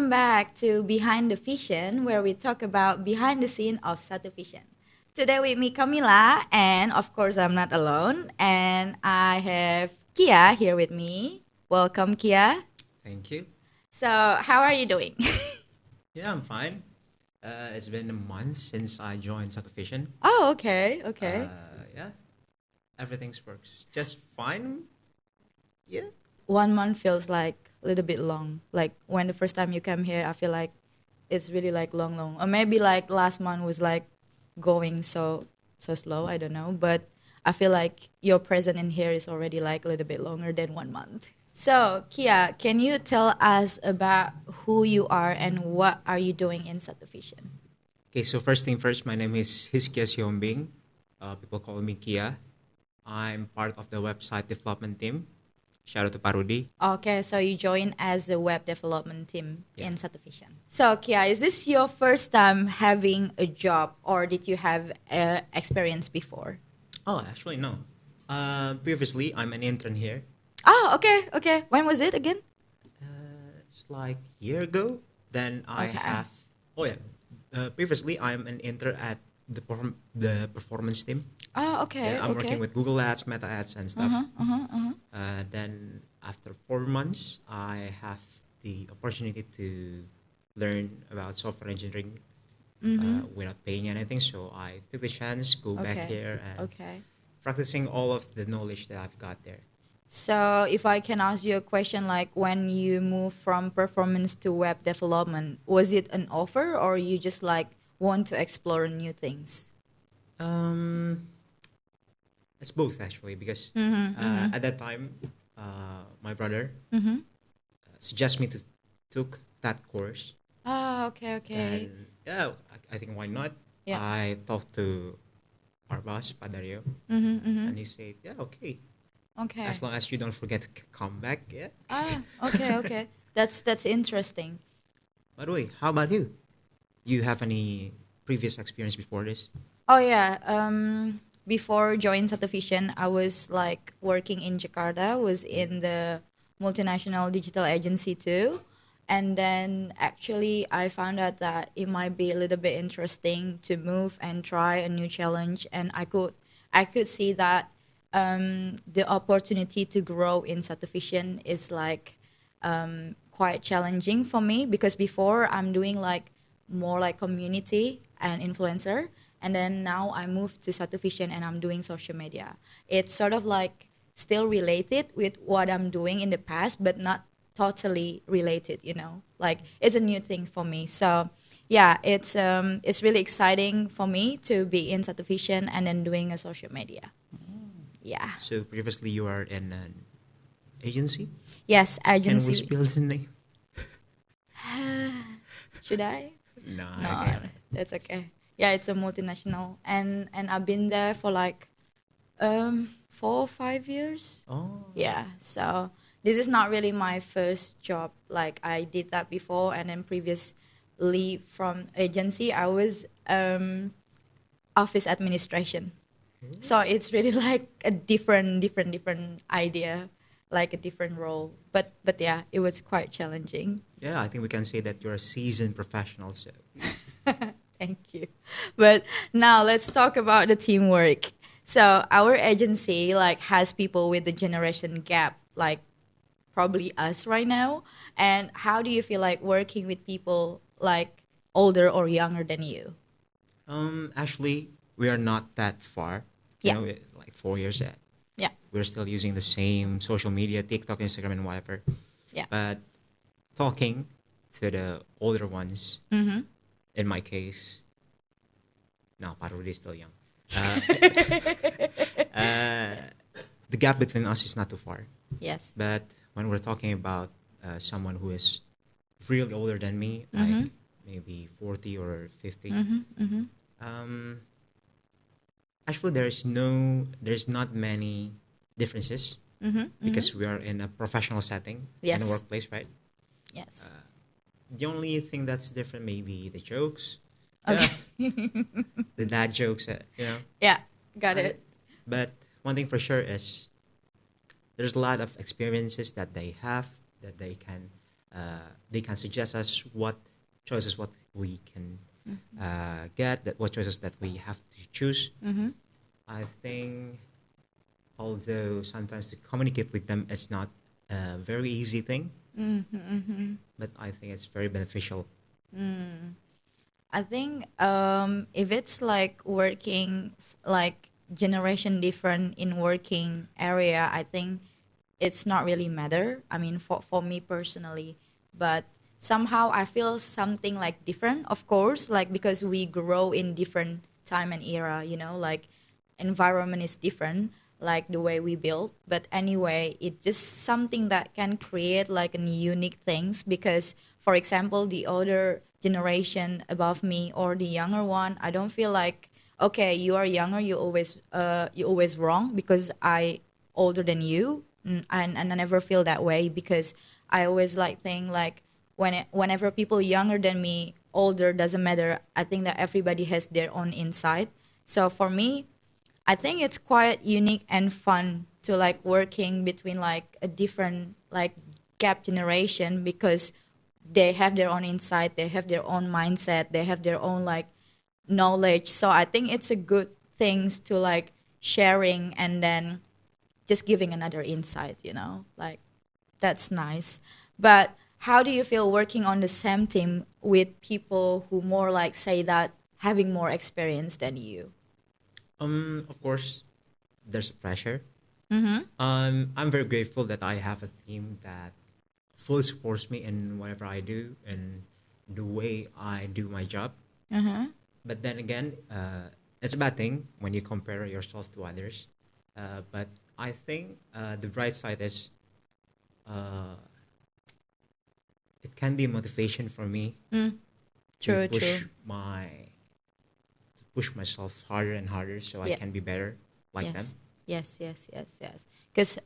welcome back to Behind the Vision, where we talk about behind the scene of Satu Vision. Today with me, Camila, and of course, I'm not alone, and I have Kia here with me. Welcome, Kia. Thank you. So, how are you doing? Yeah, I'm fine. It's been a month since I joined Satuvision. Oh, okay, okay. Yeah, everything's works just fine. Yeah. 1 month feels like a little bit long. Like when the first time you came here, I feel like it's really like long. Or maybe like last month was like going so slow. I don't know, but I feel like your presence in here is already like a little bit longer than 1 month. So Kia, can you tell us about who you are and what are you doing in Satuvision? Okay, so first thing first, my name is Hiskia Siombing. People call me Kia. I'm part of the website development team. Shout out to Parudi. Okay, so you join as the web development team Yeah. in Satuvision. So Kia, is this your first time having a job or did you have experience before? Oh, actually, no. Previously, I'm an intern here. Oh, okay. When was it again? It's like a year ago. Then I Okay. have. Oh yeah. Previously, I'm an intern at the performance team. Oh, okay. Yeah, I'm okay. working with Google Ads, Meta Ads, and stuff. Uh-huh. Then after 4 months, I have the opportunity to learn about software engineering without paying anything. So I took the chance, go back Okay. here, and Okay. practicing all of the knowledge that I've got there. So if I can ask you a question, like when you move from performance to web development, was it an offer or you just like want to explore new things? It's both actually because at that time, my brother suggested me to took that course. Ah, okay. And yeah, I think why not? Yeah. I talked to our boss, Padario, Mm-hmm. and he said, yeah, okay. Okay. As long as you don't forget to come back, yeah. Ah, okay. That's interesting. By the way, how about you? You have any previous experience before this? Oh yeah. Before joining Satuvision, I was like working in Jakarta. Was in the multinational digital agency too, and then actually I found out that it might be a little bit interesting to move and try a new challenge, and I could see that the opportunity to grow in Satuvision is like quite challenging for me because before I'm doing like more like community and influencer, and then now I moved to Satuvision and I'm doing social media. It's sort of like still related with what I'm doing in the past, but not totally related. Like it's a new thing for me. So yeah, it's really exciting for me to be in Satuvision and then doing a social media. Yeah. So previously you are in an agency? Yes, Can we agency. spill the name? Should I? No, No, okay. that's okay. Yeah, it's a multinational, and I've been there for like 4 or 5 years. Oh. Yeah, so this is not really my first job. Like I did that before, and then previously from agency, I was office administration. So it's really like a different idea, like a different role. But yeah, it was quite challenging. Yeah, I think we can say that you're a seasoned professional. So. Thank you. But now let's talk about the teamwork. So our agency like has people with the generation gap, like probably us right now. And how do you feel like working with people like older or younger than you? Actually, we are not that far. Yeah. Like 4 years. Yeah. We're still using the same social media, TikTok, Instagram, and whatever. Yeah. But talking to the older ones, Mm-hmm. in my case, no, Parudi is still young. The gap between us is not too far. Yes. But when we're talking about someone who is really older than me, Mm-hmm. like maybe 40 or 50, actually there's not many differences because we are in a professional setting in Yes. a workplace, right? Yes. The only thing that's different maybe the jokes. Okay. The dad jokes, Yeah. Got it. But one thing for sure is there's a lot of experiences that they have that they can they can suggest us what choices what we can get, that what choices that we have to choose. Mm-hmm. I think, although sometimes to communicate with them is not a very easy thing, Mm-hmm. Mm-hmm. but I think it's very beneficial. I think if it's like working like generation different in working area, I think it's not really matter. I mean, for me personally, but somehow I feel something like different. Of course, like because we grow in different time and era, you know, like environment is different, like the way we build. But anyway, it's just something that can create like a unique things because, for example, the older generation above me or the younger one, I don't feel like okay, you are younger, you always wrong because I older than you, and I never feel that way because I always like think like whenever people younger than me, older doesn't matter. I think that everybody has their own insight. So for me, I think it's quite unique and fun to like working between like a different like gap generation because they have their own insight, they have their own mindset, they have their own like knowledge. So I think it's a good things to like sharing and then just giving another insight, you know, like that's nice. But how do you feel working on the same team with people who more like say that having more experience than you? Of course, there's pressure. Mm-hmm. I'm very grateful that I have a team that fully supports me in whatever I do and the way I do my job. Uh-huh. But then again, it's a bad thing when you compare yourself to others. But I think the bright side is uh, it can be a motivation for me Mm. to True, true. push myself harder and harder so I Yeah. can be better like them. Yes. Yes, yes, yes, yes. Because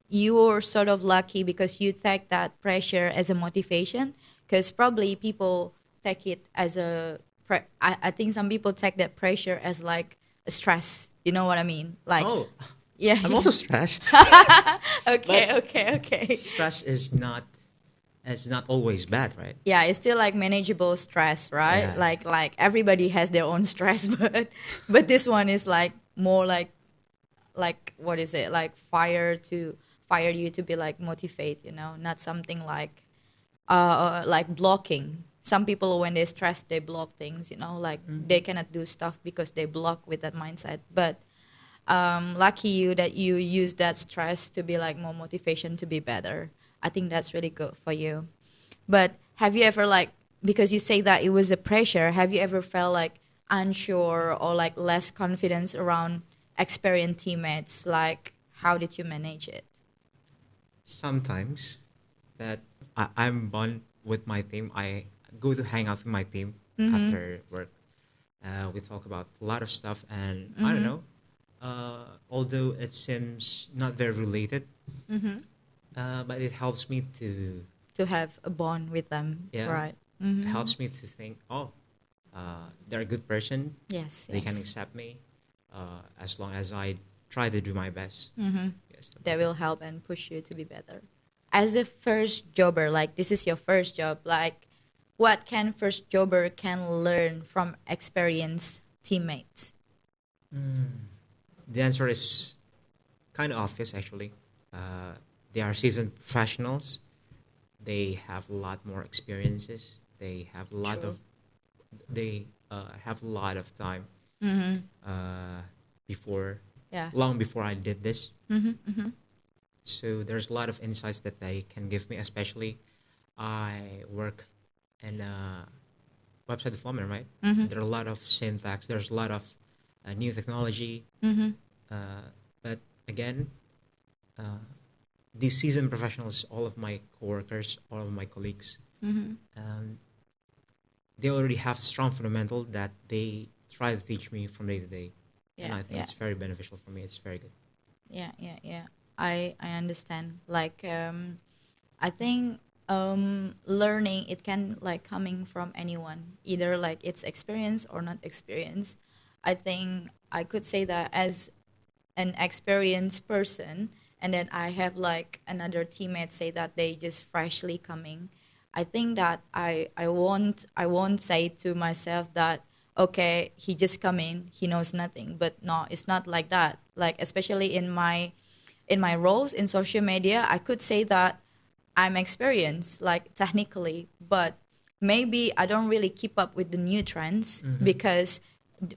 you're sort of lucky because you take that pressure as a motivation. Because probably people take it as I think some people take that pressure as like a stress. You know what I mean? Like, Oh, yeah. I'm also stressed. Okay, But okay, okay. stress is not it's not always bad, right? Yeah, it's still like manageable stress, right? Yeah. Like everybody has their own stress, but this one is like more like what is it like fire you to be like motivate, you know, not something like blocking. Some people when they stress they block things, you know, like they cannot do stuff because they block with that mindset. But lucky you that you use that stress to be like more motivation to be better. I think that's really good for you. But have you ever like because you say that it was a pressure, have you ever felt like unsure or like less confidence around experienced teammates? Like how did you manage it? Sometimes that I'm bond with my team. I go to hang out with my team Mm-hmm. after work. We talk about a lot of stuff, and I don't Mm-hmm. know. Although it seems not very related, Mm-hmm. but it helps me to To have a bond with them, yeah, right? it Mm-hmm. helps me to think. Oh, they're a good person. Yes, They can yes. accept me as long as I try to do my best. Mm-hmm. Yes, stuff That like will help and push you to be better. As a first jobber, like this is your first job, like what can first jobber can learn from experienced teammates? The answer is kind of obvious, actually. They are seasoned professionals. They have a lot more experiences. They have a lot True. of they have a lot of time Mm-hmm. before Yeah. long before I did this. Mm-hmm. Mm-hmm. So there's a lot of insights that they can give me. Especially, I work in website development, right? Mm-hmm. There are a lot of syntax. There's a lot of new technology. Mm-hmm. But again, uh, these seasoned professionals, all of my coworkers, all of my colleagues, Mm-hmm. um, they already have a strong fundamental that they try to teach me from day to day, and Yeah. I think Yeah. it's very beneficial for me. It's very good. Yeah. Yeah. Yeah. I understand. Like I think learning it can like coming from anyone, either like it's experience or not experience. I think I could say that as an experienced person, and then I have like another teammate say that they just freshly coming. I think that I won't say to myself that okay, he just come in, he knows nothing. But no, it's not like that. Like especially in my roles in social media, I could say that I'm experienced, like technically, but maybe I don't really keep up with the new trends because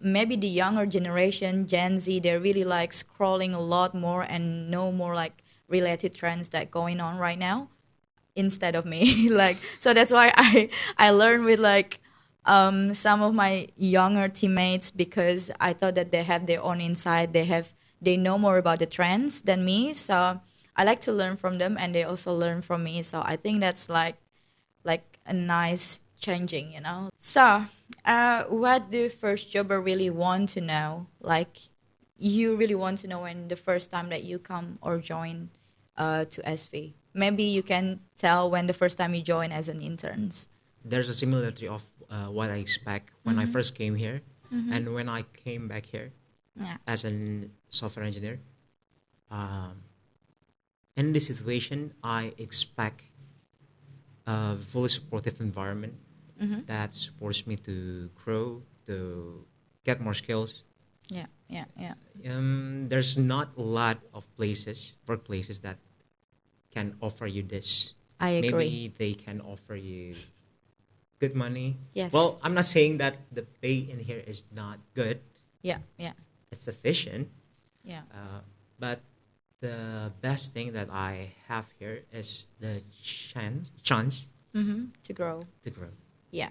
maybe the younger generation, Gen Z, they're really like scrolling a lot more and know more like related trends that going on right now instead of me. Like so that's why I learned with like some of my younger teammates because I thought that they have their own insight. They know more about the trends than me. So I like to learn from them, and they also learn from me. So I think that's like a nice changing, you know. So what do first jobber really want to know? Like you really want to know when the first time that you come or join to SV. Maybe you can tell when the first time you join as an interns. There's a similarity of what I expect when I first came here and when I came back here Yeah. as a software engineer. In this situation, I expect a fully supportive environment that supports me to grow, to get more skills. Yeah. Yeah. Yeah. There's not a lot of workplaces that can offer you this. I agree. Maybe they can offer you good money. Yes. Well, I'm not saying that the pay in here is not good. Yeah. Yeah. It's sufficient. Yeah. But the best thing that I have here is the chance To grow. to grow. Yeah.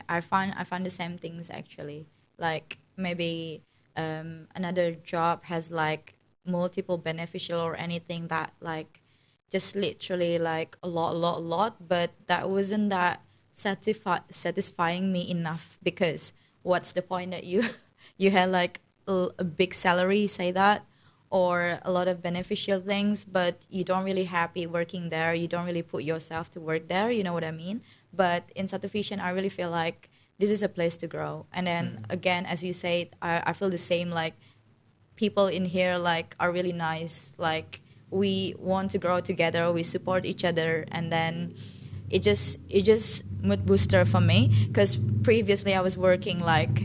I find the same things actually. Like maybe another job has like multiple beneficial or anything that like just literally like a lot, but that wasn't that satisfying me enough because what's the point that you you had like a big salary, say that, or a lot of beneficial things, but you don't really happy working there. You don't really put yourself to work there. You know what I mean? But in Satuvision, I really feel like this is a place to grow. And then again, as you say, I feel the same. Like people in here like are really nice. Like we want to grow together. We support each other, and then it just mood booster for me because previously I was working like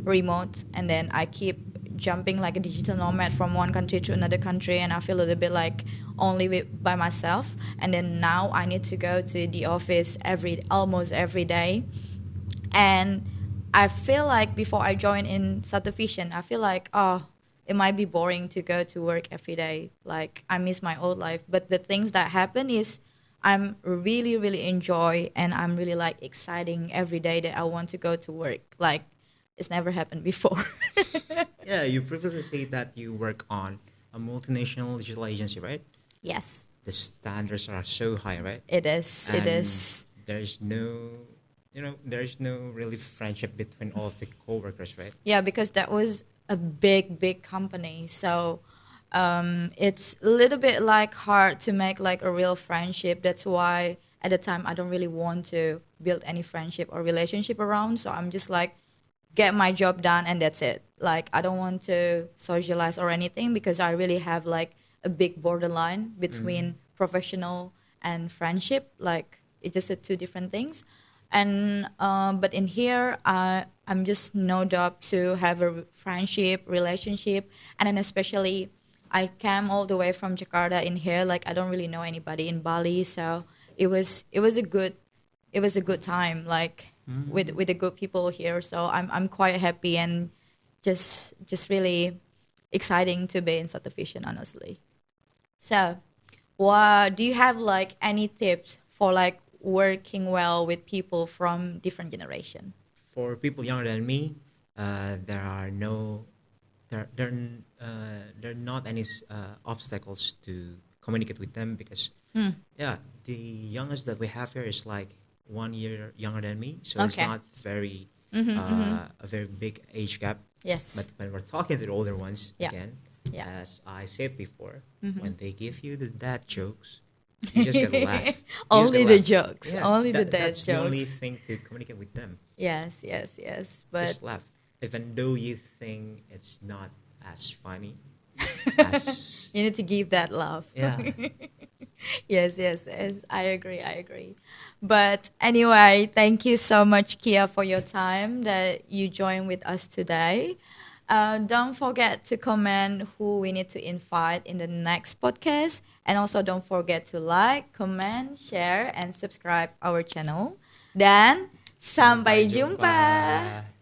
remote, and then I keep jumping like a digital nomad from one country to another country, and I feel a little bit like only by myself. And then now I need to go to the office almost every day, and I feel like before I join in Satuvision, I feel like it might be boring to go to work every day. Like I miss my old life, but the things that happen is I'm really enjoy, and I'm really like exciting every day that I want to go to work. Like it's never happened before. Yeah, you previously said that you work on a multinational digital agency, right? Yes, The standards are so high, right? it is. It And is. there's no, there's no really friendship between all of the coworkers, right? Yeah, because that was a big company. So it's a little bit like hard to make like a real friendship. That's why at the time I don't really want to build any friendship or relationship around. So I'm just like get my job done and that's it. Like I don't want to socialize or anything because I really have like a big borderline between professional and friendship. Like it's just two different things. And but in here, I'm just no doubt to have a friendship, relationship, and then especially I came all the way from Jakarta in here. Like I don't really know anybody in Bali, so it was a good time. Like with the good people here, so I'm quite happy and just really exciting to be in Satuvision, honestly. So, what do you have like any tips for like working well with people from different generation? For people younger than me, there are no, there are not any obstacles to communicate with them because, yeah, the youngest that we have here is like 1 year younger than me, so it's Okay. not very a very big age gap. Yes. But when we're talking to the older ones, Yeah. again, Yeah. as I said before, when they give you the dad jokes, you just gotta laugh. You just Only gotta the laugh. jokes. Only the dad That's the only jokes. thing to communicate with them. Yes. But Just laugh, even though you think it's not as funny as you need to give that love. yeah. Yes, yes, yes. I agree. I agree. But anyway, thank you so much, Kia, for your time that you joined with us today. Don't forget to comment who we need to invite in the next podcast. And also don't forget to like, comment, share, and subscribe our channel. Dan, sampai Sampai jumpa. jumpa.